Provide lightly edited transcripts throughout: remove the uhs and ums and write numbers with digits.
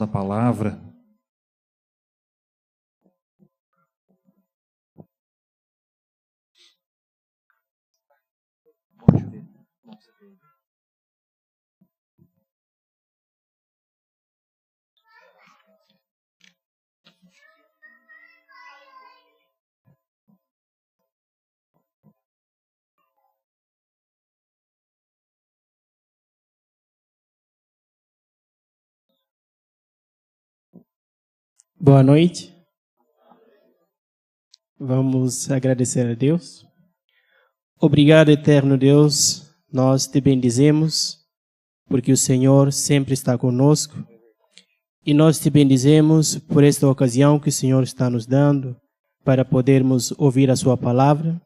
da palavra. Boa noite. Vamos agradecer a Deus. Obrigado, eterno Deus, nós te bendizemos, porque o Senhor sempre está conosco. E nós te bendizemos por esta ocasião que o Senhor está nos dando para podermos ouvir a sua palavra.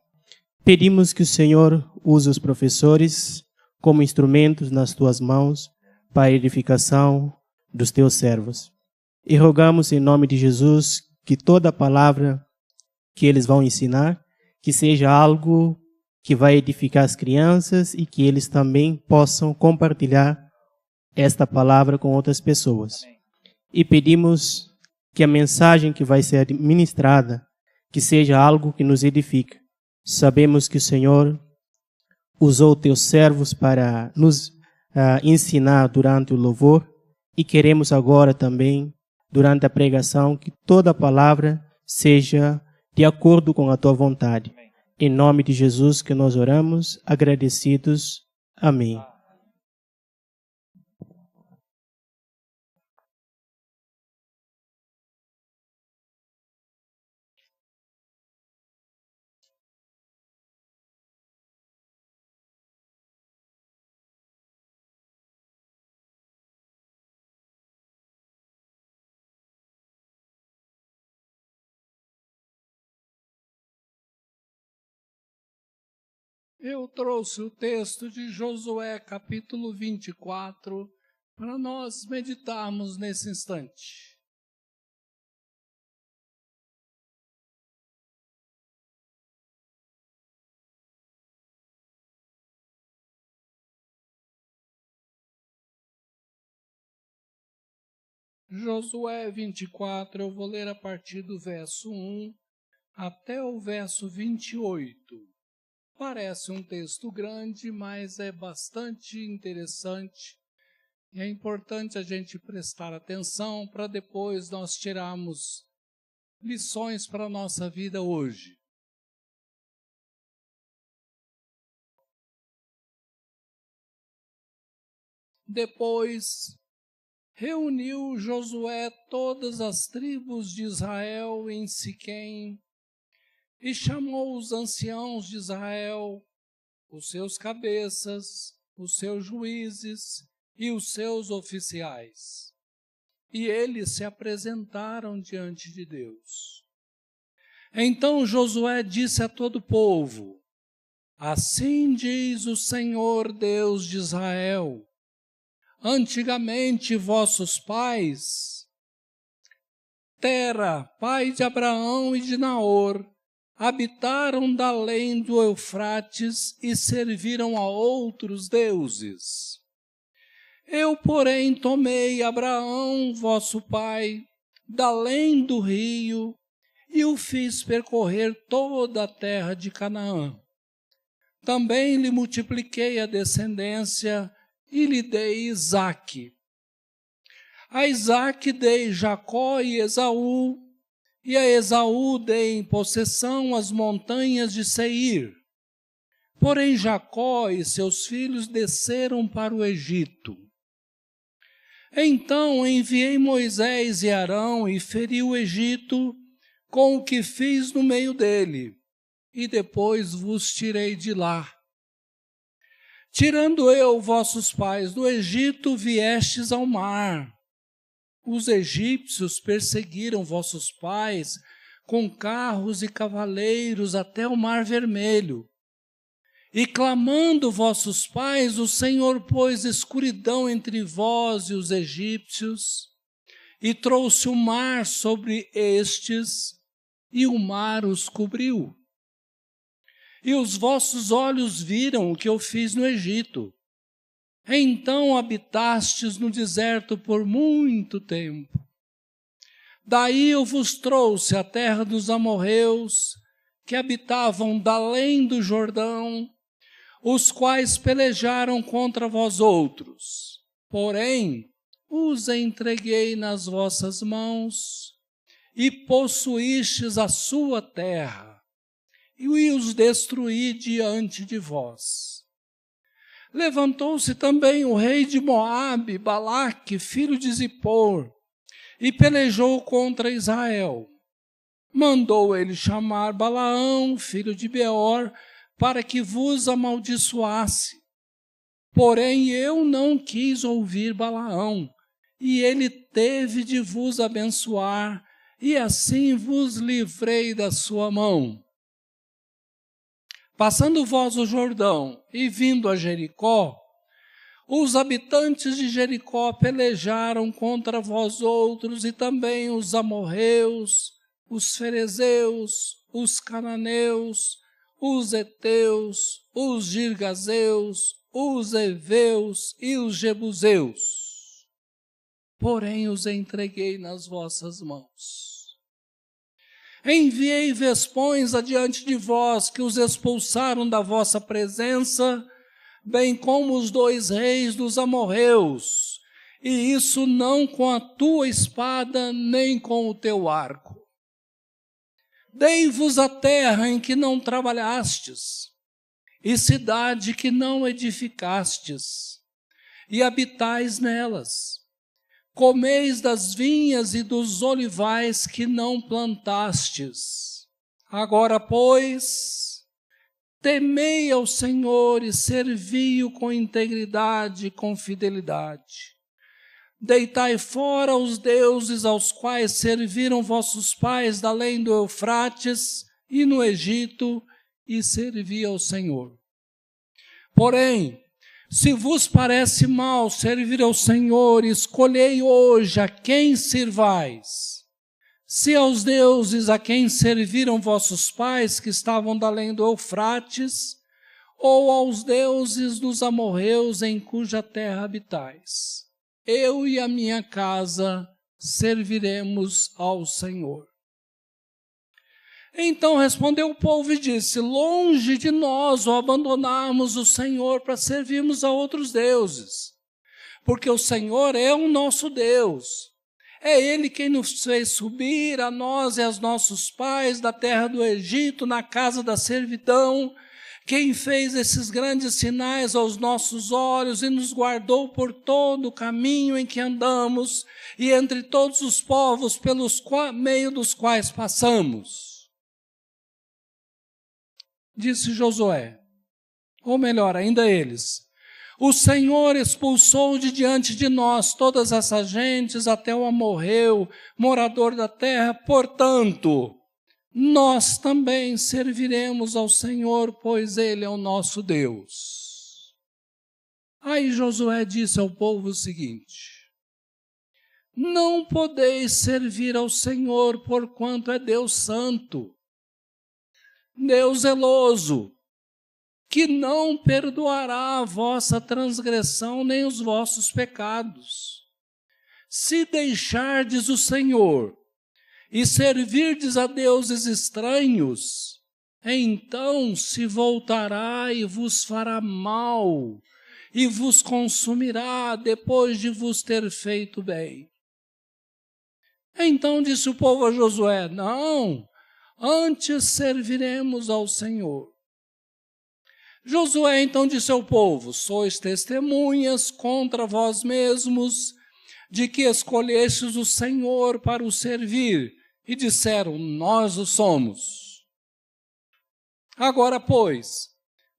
Pedimos que o Senhor use os professores como instrumentos nas tuas mãos para a edificação dos teus servos. E rogamos em nome de Jesus que toda a palavra que eles vão ensinar, que seja algo que vai edificar as crianças e que eles também possam compartilhar esta palavra com outras pessoas. E pedimos que a mensagem que vai ser ministrada, que seja algo que nos edifica. Sabemos que o Senhor usou teus servos para nos ensinar durante o louvor e queremos agora também, durante a pregação, que toda a palavra seja de acordo com a tua vontade. Em nome de Jesus que nós oramos, agradecidos. Amém. Eu trouxe o texto de Josué, capítulo 24, para nós meditarmos nesse instante. Josué 24, eu vou ler a partir do verso 1 até o verso 28. Parece um texto grande, mas é bastante interessante. E é importante a gente prestar atenção para depois nós tirarmos lições para a nossa vida hoje. Depois reuniu Josué todas as tribos de Israel em Siquém e chamou os anciãos de Israel, os seus cabeças, os seus juízes e os seus oficiais. E eles se apresentaram diante de Deus. Então Josué disse a todo o povo: assim diz o Senhor Deus de Israel: antigamente vossos pais, Tera, pai de Abraão e de Naor, habitaram da além do Eufrates e serviram a outros deuses. Eu, porém, tomei Abraão, vosso pai, da além do rio, e o fiz percorrer toda a terra de Canaã. Também lhe multipliquei a descendência e lhe dei Isaque. A Isaque dei Jacó e Esaú, e a Esaú dei em possessão as montanhas de Seir. Porém Jacó e seus filhos desceram para o Egito. Então enviei Moisés e Arão e feri o Egito com o que fiz no meio dele, e depois vos tirei de lá. Tirando eu vossos pais do Egito, viestes ao mar. Os egípcios perseguiram vossos pais com carros e cavaleiros até o Mar Vermelho. E clamando vossos pais, o Senhor pôs escuridão entre vós e os egípcios, e trouxe o mar sobre estes, e o mar os cobriu. E os vossos olhos viram o que eu fiz no Egito. Então habitastes no deserto por muito tempo. Daí eu vos trouxe a terra dos amorreus, que habitavam dalém do Jordão, os quais pelejaram contra vós outros. Porém, os entreguei nas vossas mãos, e possuístes a sua terra, e os destruí diante de vós. Levantou-se também o rei de Moabe, Balaque, filho de Zippor, e pelejou contra Israel. Mandou ele chamar Balaão, filho de Beor, para que vos amaldiçoasse. Porém eu não quis ouvir Balaão, e ele teve de vos abençoar, e assim vos livrei da sua mão. Passando vós o Jordão e vindo a Jericó, os habitantes de Jericó pelejaram contra vós outros, e também os amorreus, os ferezeus, os cananeus, os heteus, os girgazeus, os heveus e os jebuseus. Porém os entreguei nas vossas mãos. Enviei vespões adiante de vós, que os expulsaram da vossa presença, bem como os 2 reis dos amorreus, e isso não com a tua espada, nem com o teu arco. Dei-vos a terra em que não trabalhastes, e cidade que não edificastes, e habitais nelas. Comeis das vinhas e dos olivais que não plantastes. Agora, pois, temei ao Senhor e servi-o com integridade e com fidelidade. Deitai fora os deuses aos quais serviram vossos pais da além do Eufrates e no Egito, e servi ao Senhor. Porém, se vos parece mal servir ao Senhor, escolhei hoje a quem sirvais. Se aos deuses a quem serviram vossos pais, que estavam da além do Eufrates, ou aos deuses dos amorreus em cuja terra habitais. Eu e a minha casa serviremos ao Senhor. Então respondeu o povo e disse: longe de nós o abandonarmos o Senhor para servirmos a outros deuses, porque o Senhor é o nosso Deus. É Ele quem nos fez subir, a nós e aos nossos pais, da terra do Egito, na casa da servidão, quem fez esses grandes sinais aos nossos olhos e nos guardou por todo o caminho em que andamos e entre todos os povos pelos meio dos quais passamos. Disse Josué, ou melhor, ainda eles: o Senhor expulsou de diante de nós todas essas gentes até o amorreu, morador da terra, portanto, nós também serviremos ao Senhor, pois Ele é o nosso Deus. Aí Josué disse ao povo o seguinte: não podeis servir ao Senhor, porquanto é Deus santo, Deus zeloso, que não perdoará a vossa transgressão nem os vossos pecados. Se deixardes o Senhor e servirdes a deuses estranhos, então se voltará e vos fará mal, e vos consumirá depois de vos ter feito bem. Então disse o povo a Josué: não, antes serviremos ao Senhor. Josué então disse ao povo: sois testemunhas contra vós mesmos, de que escolhestes o Senhor para o servir, e disseram: nós o somos. Agora, pois,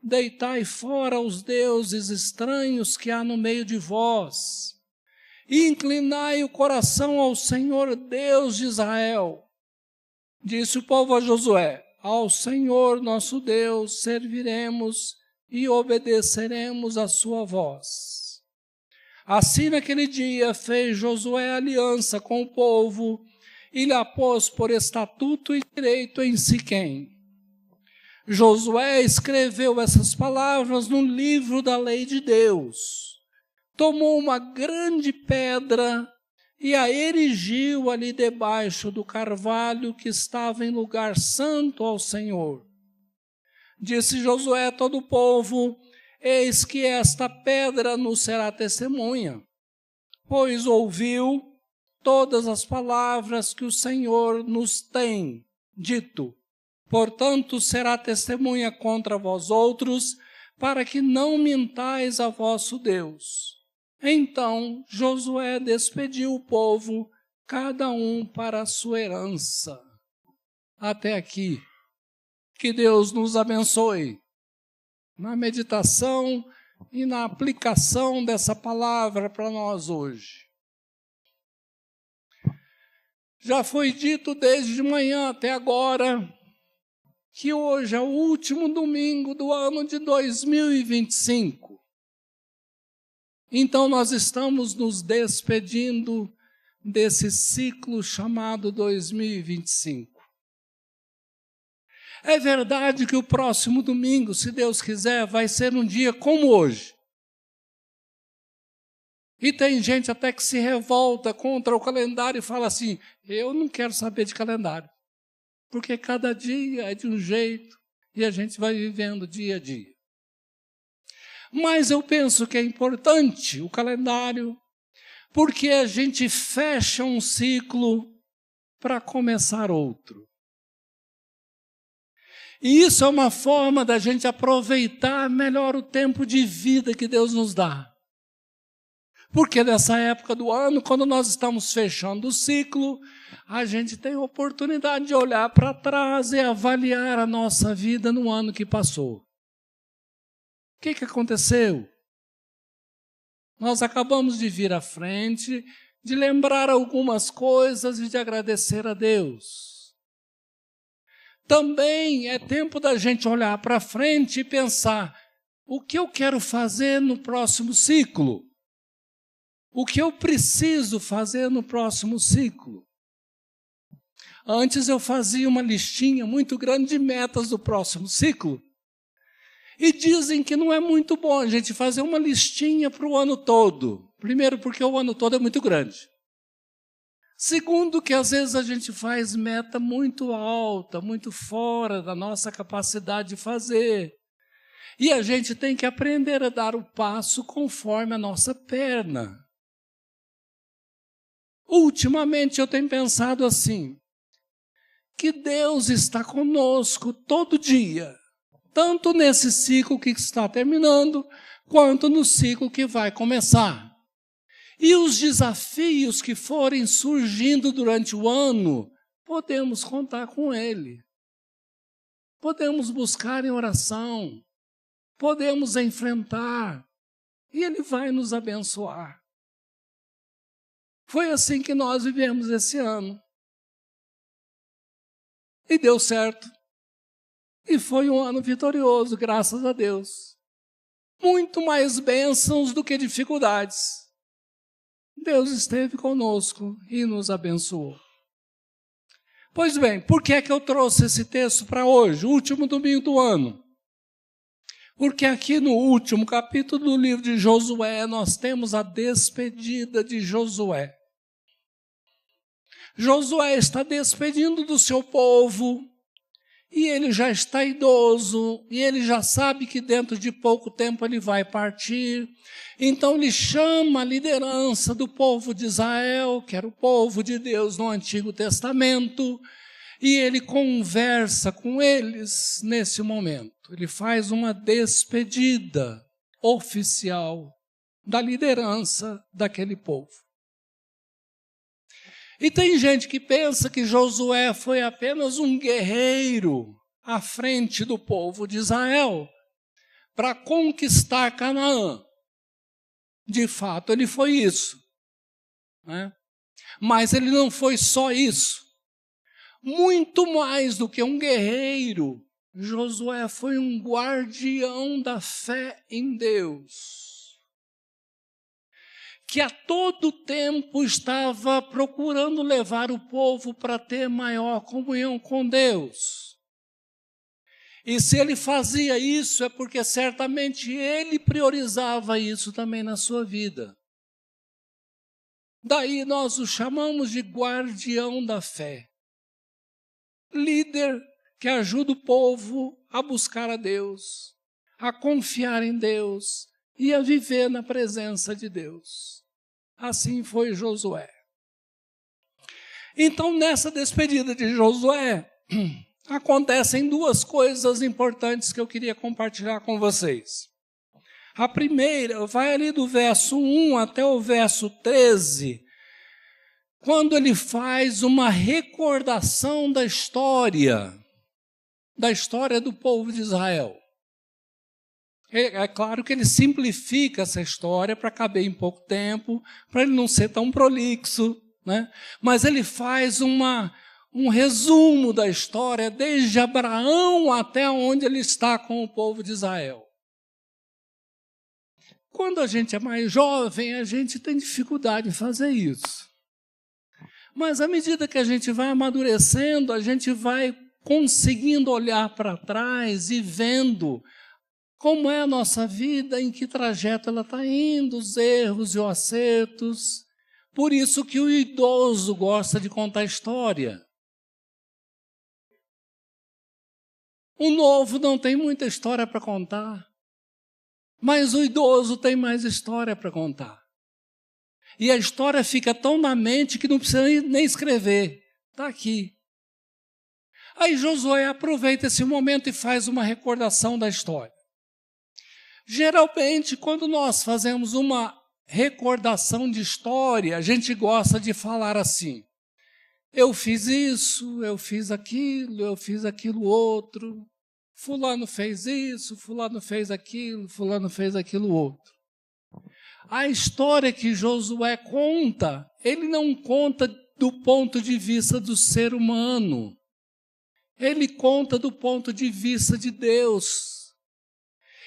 deitai fora os deuses estranhos que há no meio de vós, e inclinai o coração ao Senhor Deus de Israel. Disse o povo a Josué: ao Senhor nosso Deus serviremos e obedeceremos a sua voz. Assim naquele dia fez Josué aliança com o povo e lhe pôs por estatuto e direito em Siquém. Josué escreveu essas palavras no livro da lei de Deus tomou uma grande pedra e a erigiu ali debaixo do carvalho que estava em lugar santo ao Senhor. Disse Josué a todo o povo: eis que esta pedra nos será testemunha, pois ouviu todas as palavras que o Senhor nos tem dito. Portanto, será testemunha contra vós outros, para que não mintais a vosso Deus. Então Josué despediu o povo, cada um para a sua herança. Até aqui. Que Deus nos abençoe na meditação e na aplicação dessa palavra para nós hoje. Já foi dito desde de manhã até agora que hoje é o último domingo do ano de 2025. Então nós estamos nos despedindo desse ciclo chamado 2025. É verdade que o próximo domingo, se Deus quiser, vai ser um dia como hoje. E tem gente até que se revolta contra o calendário e fala assim: eu não quero saber de calendário, porque cada dia é de um jeito e a gente vai vivendo dia a dia. Mas eu penso que é importante o calendário, porque a gente fecha um ciclo para começar outro. E isso é uma forma da gente aproveitar melhor o tempo de vida que Deus nos dá. Porque nessa época do ano, quando nós estamos fechando o ciclo, a gente tem a oportunidade de olhar para trás e avaliar a nossa vida no ano que passou. O que aconteceu? Nós acabamos de vir à frente, de lembrar algumas coisas e de agradecer a Deus. Também é tempo da gente olhar para frente e pensar: o que eu quero fazer no próximo ciclo? O que eu preciso fazer no próximo ciclo? Antes eu fazia uma listinha muito grande de metas do próximo ciclo. E dizem que não é muito bom a gente fazer uma listinha para o ano todo. Primeiro, porque o ano todo é muito grande. Segundo, que às vezes a gente faz meta muito alta, muito fora da nossa capacidade de fazer. E a gente tem que aprender a dar o passo conforme a nossa perna. Ultimamente eu tenho pensado assim, que Deus está conosco todo dia, tanto nesse ciclo que está terminando, quanto no ciclo que vai começar. E os desafios que forem surgindo durante o ano, podemos contar com Ele. Podemos buscar em oração, podemos enfrentar, e Ele vai nos abençoar. Foi assim que nós vivemos esse ano. E deu certo. E foi um ano vitorioso, graças a Deus. Muito mais bênçãos do que dificuldades. Deus esteve conosco e nos abençoou. Pois bem, por que é que eu trouxe esse texto para hoje, o último domingo do ano? Porque aqui no último capítulo do livro de Josué, nós temos a despedida de Josué. Josué está despedindo do seu povo, e ele já está idoso, e ele já sabe que dentro de pouco tempo ele vai partir. Então ele chama a liderança do povo de Israel, que era o povo de Deus no Antigo Testamento, e ele conversa com eles nesse momento. Ele faz uma despedida oficial da liderança daquele povo. E tem gente que pensa que Josué foi apenas um guerreiro à frente do povo de Israel para conquistar Canaã. De fato, ele foi isso, né? Mas ele não foi só isso. Muito mais do que um guerreiro, Josué foi um guardião da fé em Deus, que a todo tempo estava procurando levar o povo para ter maior comunhão com Deus. E se ele fazia isso, é porque certamente ele priorizava isso também na sua vida. Daí nós o chamamos de guardião da fé. Líder que ajuda o povo a buscar a Deus, a confiar em Deus e a viver na presença de Deus. Assim foi Josué. Então, nessa despedida de Josué, acontecem duas coisas importantes que eu queria compartilhar com vocês. A primeira, vai ali do verso 1 até o verso 13, quando ele faz uma recordação da história do povo de Israel. É claro que ele simplifica essa história para caber em pouco tempo, para ele não ser tão prolixo, né? Mas ele faz um resumo da história desde Abraão até onde ele está com o povo de Israel. Quando a gente é mais jovem, a gente tem dificuldade em fazer isso. Mas à medida que a gente vai amadurecendo, a gente vai conseguindo olhar para trás e vendo como é a nossa vida, em que trajeto ela está indo, os erros e os acertos. Por isso que o idoso gosta de contar história. O novo não tem muita história para contar, mas o idoso tem mais história para contar. E a história fica tão na mente que não precisa nem escrever. Está aqui. Aí Josué aproveita esse momento e faz uma recordação da história. Geralmente, quando nós fazemos uma recordação de história, a gente gosta de falar assim: eu fiz isso, eu fiz aquilo outro, fulano fez isso, fulano fez aquilo outro. A história que Josué conta, ele não conta do ponto de vista do ser humano. Ele conta do ponto de vista de Deus.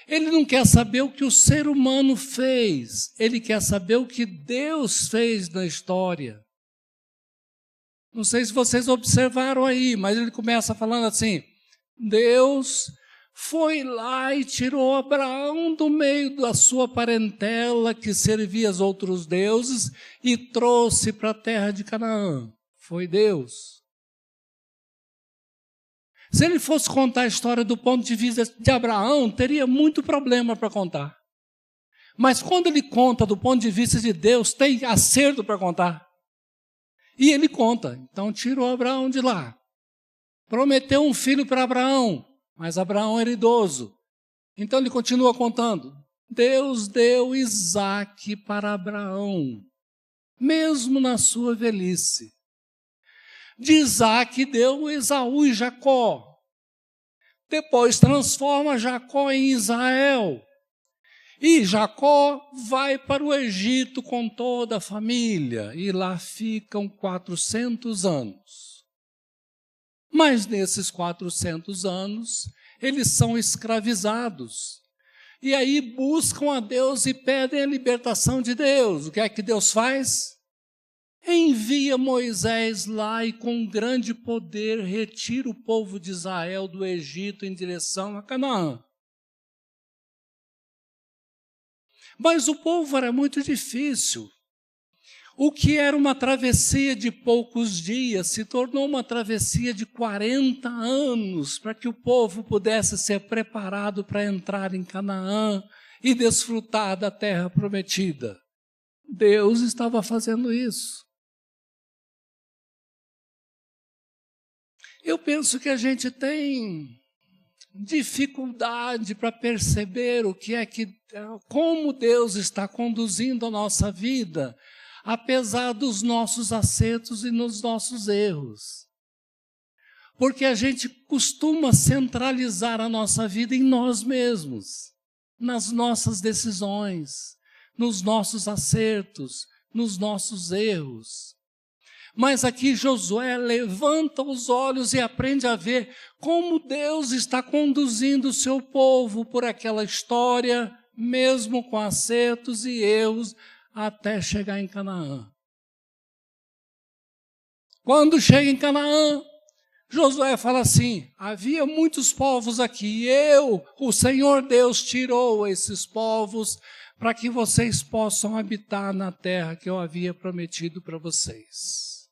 Ele não quer saber o que o ser humano fez, ele quer saber o que Deus fez na história. Não sei se vocês observaram aí, mas ele começa falando assim: Deus foi lá e tirou Abraão do meio da sua parentela que servia aos outros deuses e trouxe para a terra de Canaã. Foi Deus. Se ele fosse contar a história do ponto de vista de Abraão, teria muito problema para contar. Mas quando ele conta do ponto de vista de Deus, tem acerto para contar. E ele conta. Então tirou Abraão de lá. Prometeu um filho para Abraão, mas Abraão era idoso. Então ele continua contando. Deus deu Isaque para Abraão, mesmo na sua velhice. De Isaque deu Esaú e Jacó. Depois transforma Jacó em Israel. E Jacó vai para o Egito com toda a família. E lá ficam 400 anos. Mas nesses 400 anos, eles são escravizados. E aí buscam a Deus e pedem a libertação de Deus. O que é que Deus faz? Envia Moisés lá e com grande poder retira o povo de Israel do Egito em direção a Canaã. Mas o povo era muito difícil. O que era uma travessia de poucos dias se tornou uma travessia de 40 anos para que o povo pudesse ser preparado para entrar em Canaã e desfrutar da terra prometida. Deus estava fazendo isso. Eu penso que a gente tem dificuldade para perceber como Deus está conduzindo a nossa vida, apesar dos nossos acertos e nos nossos erros. Porque a gente costuma centralizar a nossa vida em nós mesmos, nas nossas decisões, nos nossos acertos, nos nossos erros. Mas aqui Josué levanta os olhos e aprende a ver como Deus está conduzindo o seu povo por aquela história, mesmo com acertos e erros, até chegar em Canaã. Quando chega em Canaã, Josué fala assim: havia muitos povos aqui, o Senhor Deus, tirou esses povos para que vocês possam habitar na terra que eu havia prometido para vocês.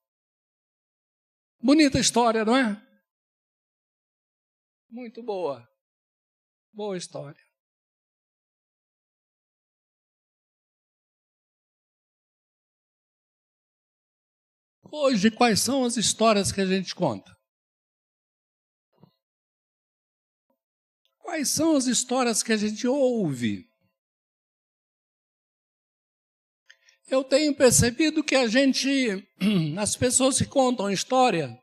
Bonita história, não é? Muito boa. Boa história. Hoje, quais são as histórias que a gente conta? Quais são as histórias que a gente ouve? Eu tenho percebido que as pessoas que contam história,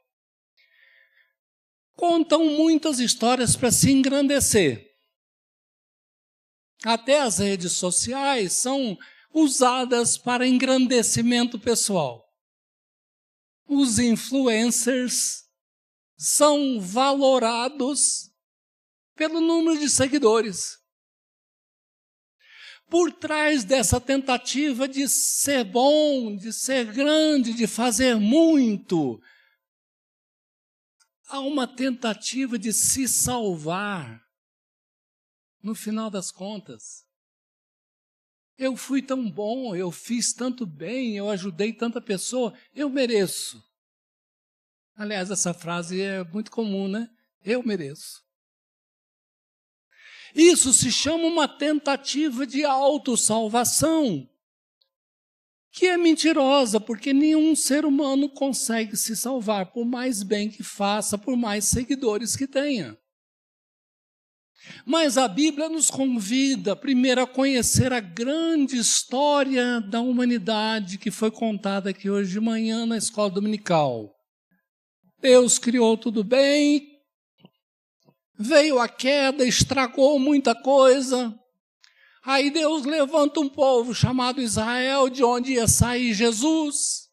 contam muitas histórias para se engrandecer. Até as redes sociais são usadas para engrandecimento pessoal. Os influencers são valorados pelo número de seguidores. Por trás dessa tentativa de ser bom, de ser grande, de fazer muito, há uma tentativa de se salvar. No final das contas, eu fui tão bom, eu fiz tanto bem, eu ajudei tanta pessoa, eu mereço. Aliás, essa frase é muito comum, né? Eu mereço. Isso se chama uma tentativa de autossalvação, que é mentirosa, porque nenhum ser humano consegue se salvar, por mais bem que faça, por mais seguidores que tenha. Mas a Bíblia nos convida, primeiro, a conhecer a grande história da humanidade que foi contada aqui hoje de manhã na escola dominical. Deus criou tudo bem, veio a queda, estragou muita coisa. Aí Deus levanta um povo chamado Israel, de onde ia sair Jesus.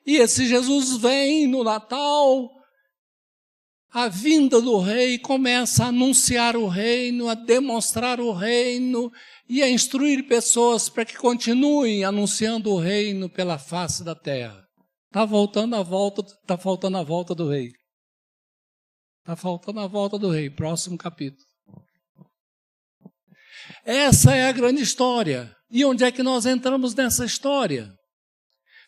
E esse Jesus vem no Natal, a vinda do rei, começa a anunciar o reino, a demonstrar o reino e a instruir pessoas para que continuem anunciando o reino pela face da terra. Está faltando a volta do rei. Está faltando a volta do rei. Próximo capítulo. Essa é a grande história. E onde é que nós entramos nessa história?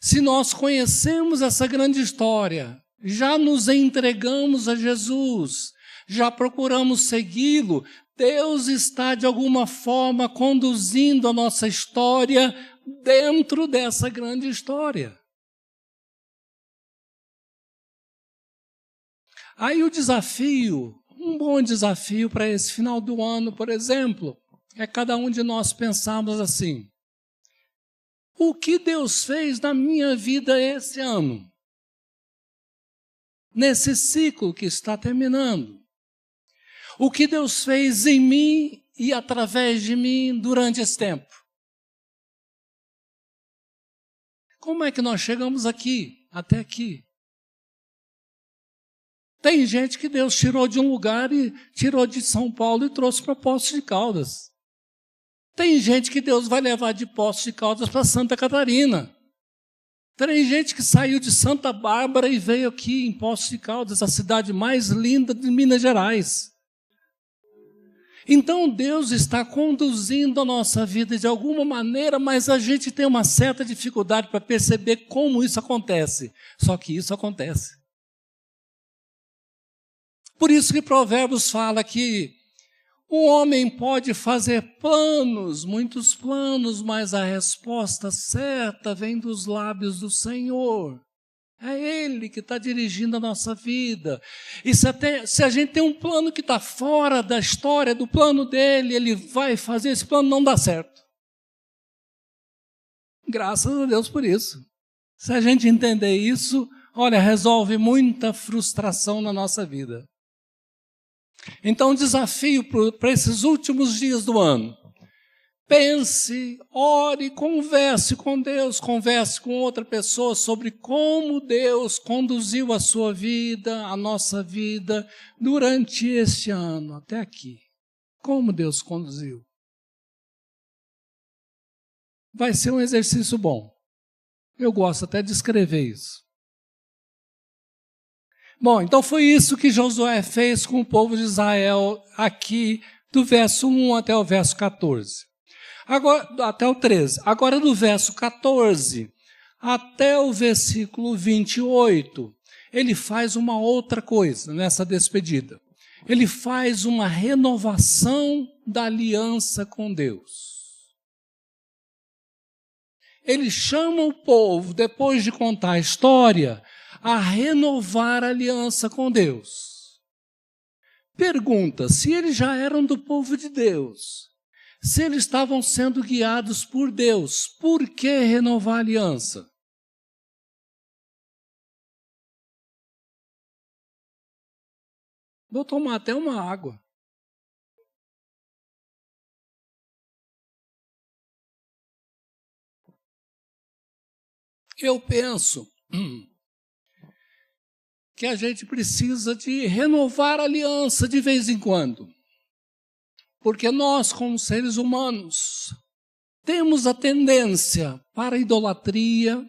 Se nós conhecemos essa grande história, já nos entregamos a Jesus, já procuramos segui-lo, Deus está de alguma forma conduzindo a nossa história dentro dessa grande história. Aí o desafio, um bom desafio para esse final do ano, por exemplo, é cada um de nós pensarmos assim: o que Deus fez na minha vida esse ano? Nesse ciclo que está terminando. O que Deus fez em mim e através de mim durante esse tempo? Como é que nós chegamos aqui, até aqui? Tem gente que Deus tirou de um lugar e tirou de São Paulo e trouxe para Poços de Caldas. Tem gente que Deus vai levar de Poços de Caldas para Santa Catarina. Tem gente que saiu de Santa Bárbara e veio aqui em Poços de Caldas, a cidade mais linda de Minas Gerais. Então Deus está conduzindo a nossa vida de alguma maneira, mas a gente tem uma certa dificuldade para perceber como isso acontece. Só que isso acontece. Por isso que Provérbios fala que o homem pode fazer planos, muitos planos, mas a resposta certa vem dos lábios do Senhor. É Ele que está dirigindo a nossa vida. E se a gente tem um plano que está fora da história, do plano dele, ele vai fazer esse plano não dar certo. Graças a Deus por isso. Se a gente entender isso, olha, resolve muita frustração na nossa vida. Então, o desafio para esses últimos dias do ano: pense, ore, converse com Deus, converse com outra pessoa sobre como Deus conduziu a sua vida, a nossa vida, durante este ano, até aqui. Como Deus conduziu. Vai ser um exercício bom. Eu gosto até de escrever isso. Bom, então foi isso que Josué fez com o povo de Israel aqui, do verso 1 até o verso 14. Agora, até o 13. Agora, do verso 14 até o versículo 28, ele faz uma outra coisa nessa despedida. Ele faz uma renovação da aliança com Deus. Ele chama o povo, depois de contar a história, a renovar a aliança com Deus. Pergunta, se eles já eram do povo de Deus, se eles estavam sendo guiados por Deus, por que renovar a aliança? Vou tomar até uma água. Eu penso que a gente precisa de renovar a aliança de vez em quando. Porque nós, como seres humanos, temos a tendência para a idolatria,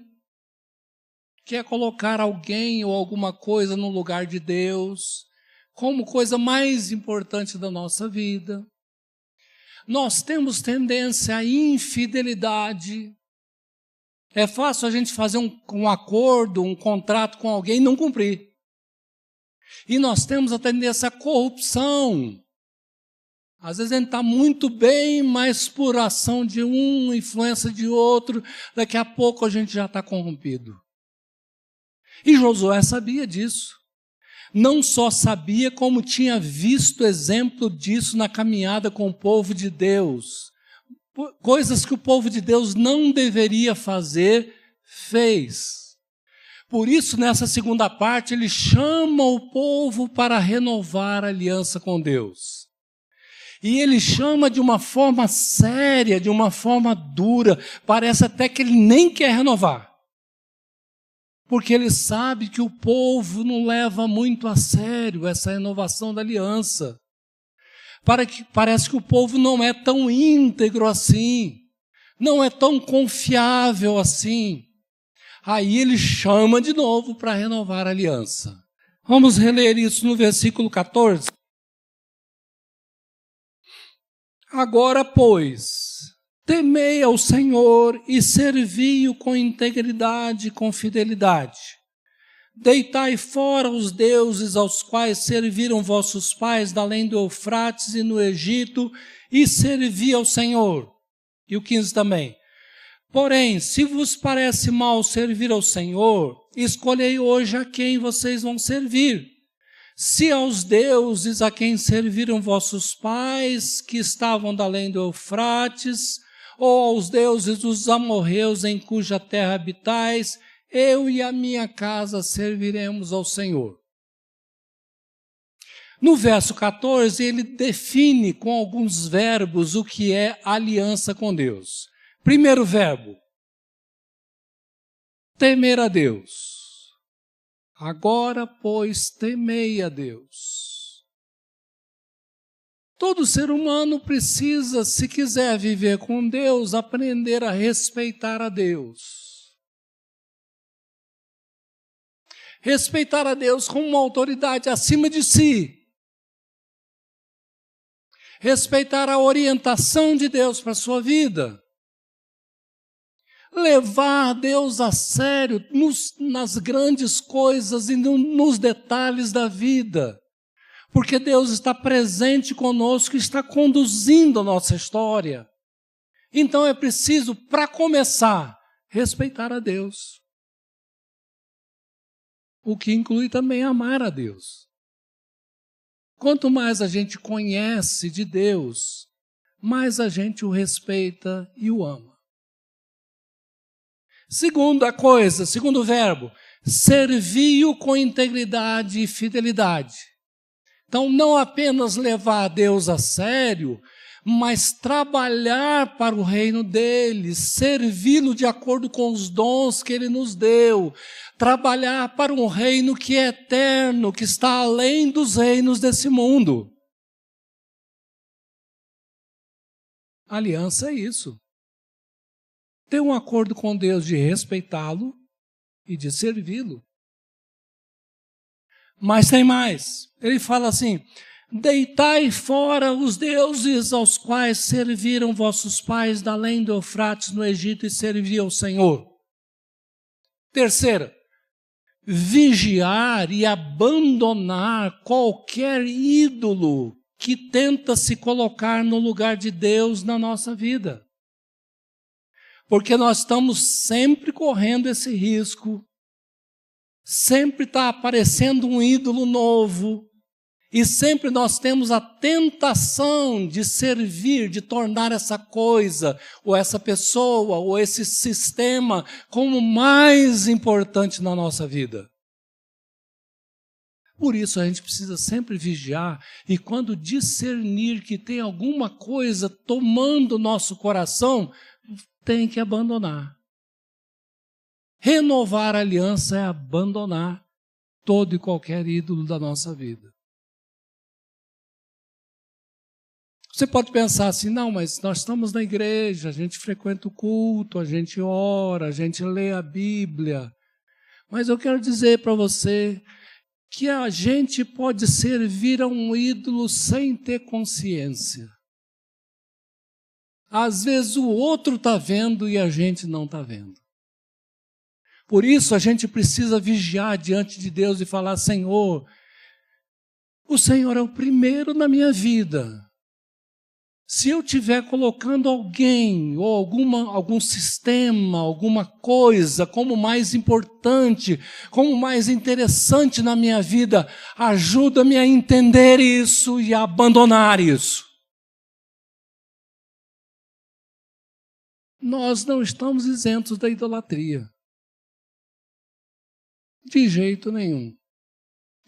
que é colocar alguém ou alguma coisa no lugar de Deus, como coisa mais importante da nossa vida. Nós temos tendência à infidelidade. É fácil a gente fazer um acordo, um contrato com alguém e não cumprir. E nós temos a tendência à corrupção. Às vezes a gente está muito bem, mas por ação de um, influência de outro, daqui a pouco a gente já está corrompido. E Josué sabia disso. Não só sabia, como tinha visto exemplo disso na caminhada com o povo de Deus. Coisas que o povo de Deus não deveria fazer, fez. Por isso, nessa segunda parte, ele chama o povo para renovar a aliança com Deus. E ele chama de uma forma séria, de uma forma dura. Parece até que ele nem quer renovar. Porque ele sabe que o povo não leva muito a sério essa renovação da aliança. Parece que o povo não é tão íntegro assim, não é tão confiável assim. Aí ele chama de novo para renovar a aliança. Vamos reler isso no versículo 14. Agora, pois, temei ao Senhor e servi-o com integridade e com fidelidade. Deitai fora os deuses aos quais serviram vossos pais da além do Eufrates e no Egito, e servi ao Senhor. E o 15 também. Porém, se vos parece mal servir ao Senhor, escolhei hoje a quem vocês vão servir. Se aos deuses a quem serviram vossos pais, que estavam da além do Eufrates, ou aos deuses dos amorreus em cuja terra habitais, eu e a minha casa serviremos ao Senhor. No verso 14, ele define com alguns verbos o que é aliança com Deus. Primeiro verbo, temer a Deus. Agora, pois, temei a Deus. Todo ser humano precisa, se quiser viver com Deus, aprender a respeitar a Deus. Respeitar a Deus como uma autoridade acima de si. Respeitar a orientação de Deus para a sua vida. Levar Deus a sério nas grandes coisas e nos detalhes da vida. Porque Deus está presente conosco e está conduzindo a nossa história. Então é preciso, para começar, respeitar a Deus. O que inclui também amar a Deus. Quanto mais a gente conhece de Deus, mais a gente o respeita e o ama. Segunda coisa, segundo verbo, serviu com integridade e fidelidade. Então, não apenas levar a Deus a sério, mas trabalhar para o reino dele, servi-lo de acordo com os dons que ele nos deu, trabalhar para um reino que é eterno, que está além dos reinos desse mundo. Aliança é isso. Ter um acordo com Deus de respeitá-lo e de servi-lo. Mas tem mais. Ele fala assim: deitai fora os deuses aos quais serviram vossos pais da além do Eufrates no Egito e serviam ao Senhor. Terceira, vigiar e abandonar qualquer ídolo que tenta se colocar no lugar de Deus na nossa vida. Porque nós estamos sempre correndo esse risco, sempre está aparecendo um ídolo novo, e sempre nós temos a tentação de servir, de tornar essa coisa, ou essa pessoa, ou esse sistema como mais importante na nossa vida. Por isso a gente precisa sempre vigiar, e quando discernir que tem alguma coisa tomando o nosso coração, tem que abandonar. Renovar a aliança é abandonar todo e qualquer ídolo da nossa vida. Você pode pensar assim: não, mas nós estamos na igreja, a gente frequenta o culto, a gente ora, a gente lê a Bíblia. Mas eu quero dizer para você que a gente pode servir a um ídolo sem ter consciência. Às vezes o outro está vendo e a gente não está vendo. Por isso a gente precisa vigiar diante de Deus e falar: Senhor, o Senhor é o primeiro na minha vida. Se eu estiver colocando alguém ou algum sistema, alguma coisa como mais importante, como mais interessante na minha vida, ajuda-me a entender isso e a abandonar isso. Nós não estamos isentos da idolatria. De jeito nenhum.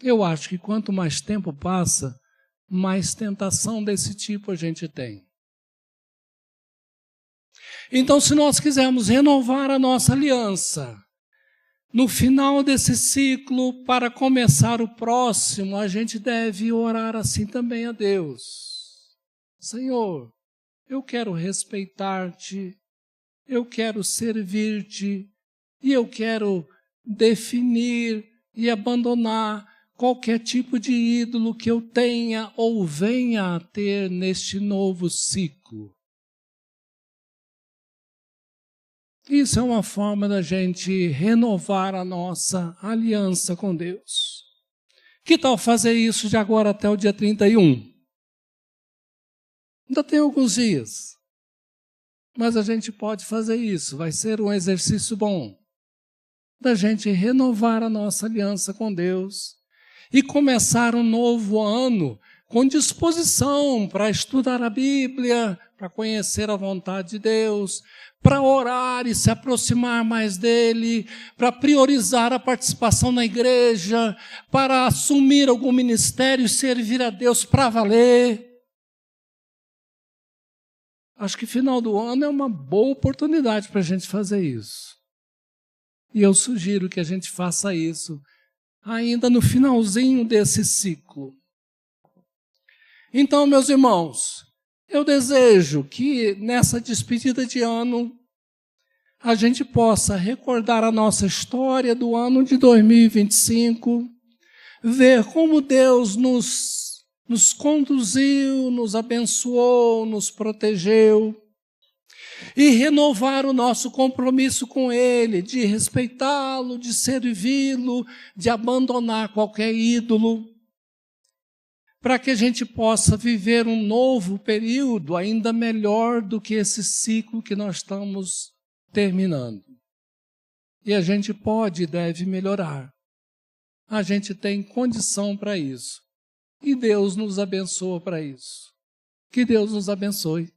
Eu acho que quanto mais tempo passa, mais tentação desse tipo a gente tem. Então, se nós quisermos renovar a nossa aliança, no final desse ciclo, para começar o próximo, a gente deve orar assim também a Deus. Senhor, eu quero respeitar-te, eu quero servir-te, e eu quero definir e abandonar qualquer tipo de ídolo que eu tenha ou venha a ter neste novo ciclo. Isso é uma forma da gente renovar a nossa aliança com Deus. Que tal fazer isso de agora até o dia 31? Ainda tem alguns dias, mas a gente pode fazer isso, vai ser um exercício bom, da gente renovar a nossa aliança com Deus e começar um novo ano com disposição para estudar a Bíblia, para conhecer a vontade de Deus, para orar e se aproximar mais dele, para priorizar a participação na igreja, para assumir algum ministério e servir a Deus para valer. Acho que final do ano é uma boa oportunidade para a gente fazer isso. E eu sugiro que a gente faça isso ainda no finalzinho desse ciclo. Então, meus irmãos, eu desejo que nessa despedida de ano a gente possa recordar a nossa história do ano de 2025, ver como Deus nos conduziu, nos abençoou, nos protegeu, e renovar o nosso compromisso com Ele, de respeitá-lo, de servi-lo, de abandonar qualquer ídolo, para que a gente possa viver um novo período ainda melhor do que esse ciclo que nós estamos terminando. E a gente pode e deve melhorar. A gente tem condição para isso. E Deus nos abençoa para isso. Que Deus nos abençoe.